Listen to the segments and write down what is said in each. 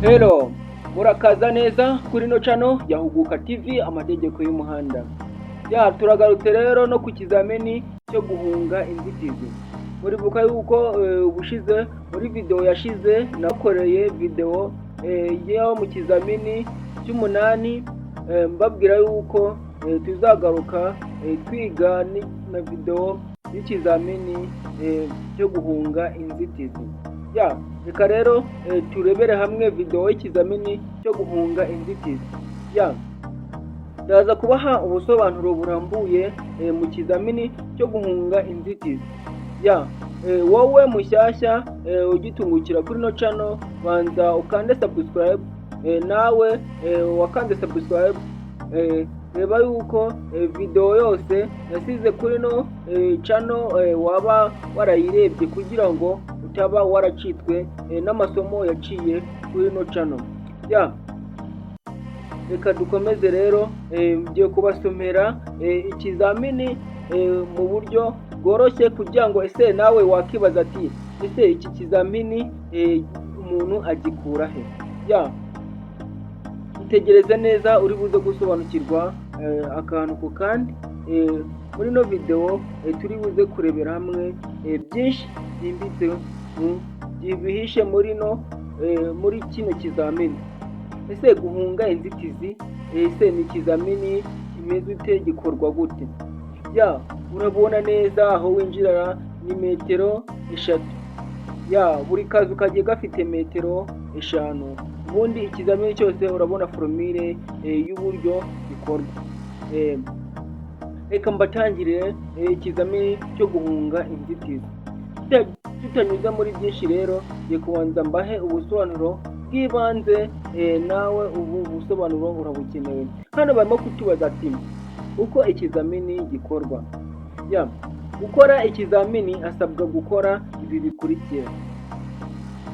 Hello, murakaza neza kuri no channel ya Huguka TV amategeko y'umuhanda. Turagarutse rero no ku kizamini cyo guhunga inzitizi. Muribuka yuko ubushize muri video yashize nakoreye video yo mu kizamini cy'umunani, mbabwira yuko tuzagaruka twiga na video y'ikizamini cyo guhunga inzitizi. Reka rero turebere hamwe video y'ikizamini cyo guhunga inzitizi. Ndaza kubaha ubusobanuro burambuye mu kizamini cyo guhunga inzitizi. Wowe mushyashya ugitungukira kuri no channel, banza ukande subscribe, nawe wakande subscribe, reba yuko video yose nasize kuri no channel waba warayirebye kugira ngo utaba waracitwe n'amasomo yaciye kuri no channel. Reka dukomeze rero, ngiye kubasomera ikizamini mu buryo bworoshye kugira ngo ese nawe wakibaza ati ese iki kizamini umuntu agikura he. Itegereze neza uri buze gusobanukirwa akantu ku kandi. Muri no video turi buze kurebera hamwe byinshi byimbitse bihishe muri kino kizamini. Ese guhunga inzitizi, ese ni ikizamini kimeze ute, gikorwa gute? Urabona neza aho winjira ni metero 3. Buri kazu kagiye gafite metero 5. Ubundi ikizamini cyose urabona formule y'uburyo gikorwa. Reka mbatangire ikizamini cyo guhunga inzitizi. Tutanyuza muri byinshi rero, ngiye kubanza mbahe ubusobanuro bw'ibanze, nawe ubu busobanuro urabukenewe. Hano barimo kutubaza ati uko ikizamini gikorwa. Gukora ikizamini asabwa gukora ibi bikurikira: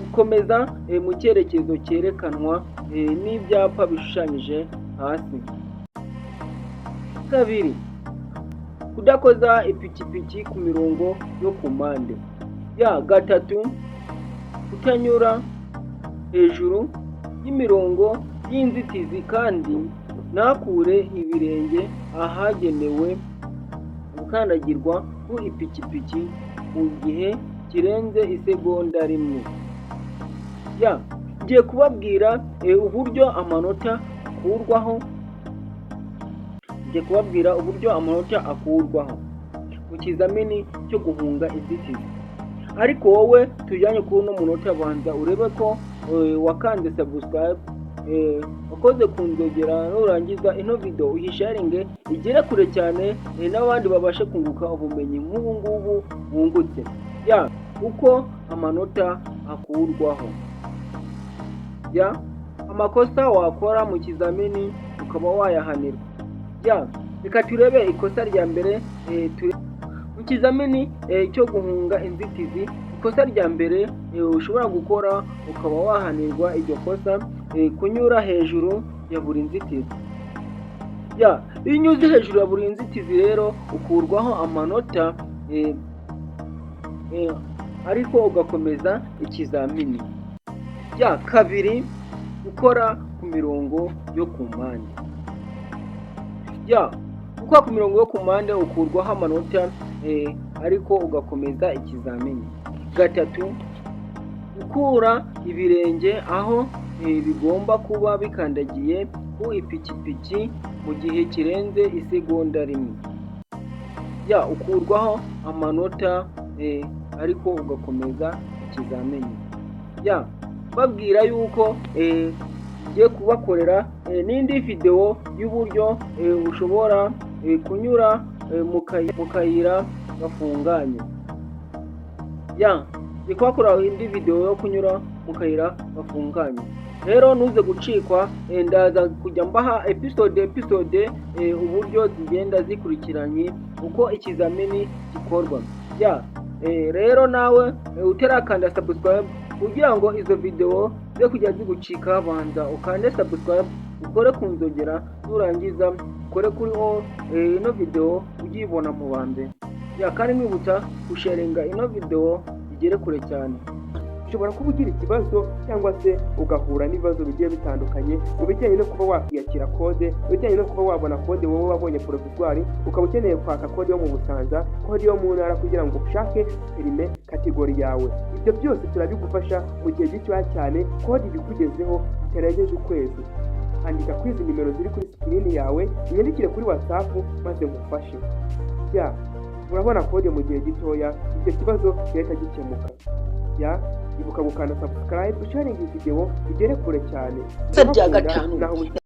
gukomeza mu cyerekezo cyerekanwa n'ibyapa bishushanyije hasi. 2. Kudakoza ipikipiki ku mirongo yo ku mpande. 3. Kutanyura hejuru y'imirongo y'inzitizi kandi ntakure ibirenge ahagenewe gukandagirwa ku ipikipiki mu gihe kirenze isegonda rimwe. Ngiye kubabwira uburyo amanota akurwaho mu kizamini cyo guhunga inzitizi. Ariko wowe tujyanye kuri uno munota, banza urebe ko wakande subscribe, wakoze kunzogera, nurangiza ino video uyisharinge igere kure cyane, n'abandi babashe kunguka ubumenyi nk'ubu ngubu bungutse. Uko amanota akurwaho. Amakosa wakora mu kizamini ukaba wayahanirwa. Reka turebe ikosa rya mbere. Mu kizamini cyo guhunga inzitizi, ikosa rya mbere ushobora gukora ukaba wahanirwa iryo kosa, kunyura hejuru ya buri nzitizi. Iyo unyuze hejuru ya buri nzitizi rero ukurwaho amanota, ariko ugakomeza ikizamini. 2. Gukora ku mirongo yo ku mpande. Gukora ku mirongo yo ku mpande ukurwaho amanota, ariko ugakomeza ikizamini. 3. Gukura ibirenge aho bigomba kuba bikandagiye ku ipikipiki mu gihe kirenze isegonda rimwe. Ukurwaho amanota, ariko ugakomeza ikizamini. Babwira yuko ngiye kubakorera n'indi video y'uburyo ushobora kunyura mu kayira gafunganye. Ngiye kubakorera indi video yo kunyura mu kayira gafunganye. Rero ntuze gucikwa, ndaza kujya mbaha episode uburyo zigenda zikurikiranye uko ikizamini gikorwa. Rero nawe utarakanda subscribe kugira ngo izo video zo kujya zigucika, banza ukande subscribe, ukore kunzogera, nurangiza ukore kuri ino video ugibona mu bambere. Kandi mwibutsa gusharinga ino video igere kure cyane. ushobora kuba ugira ikibazo cyangwa se ugahura n'ibibazo bigiye bitandukanye mu bijyanye no kuba wakiyakira kode, mu bijyanye no kuba wabona kode wowe wabonye provisoire, ukaba ukeneye kwaka kode yo mu Busanza, kode yo mu ntara kugira ngo ushake perime kategori yawe. Ibyo byose turabigufasha mu gihe gitoya cyane, kode ibikugezeho bitarengeje ukwezi. Andika kuri izi nimero ziri kuri screen yawe, unyandikire kuri WhatsApp maze ngufashe. Urabona kode mu gihe gitoya, icyo kibazo gihita gikemuka. Ibuka gukanda subscribe, sharing iyi video igere kure cyane.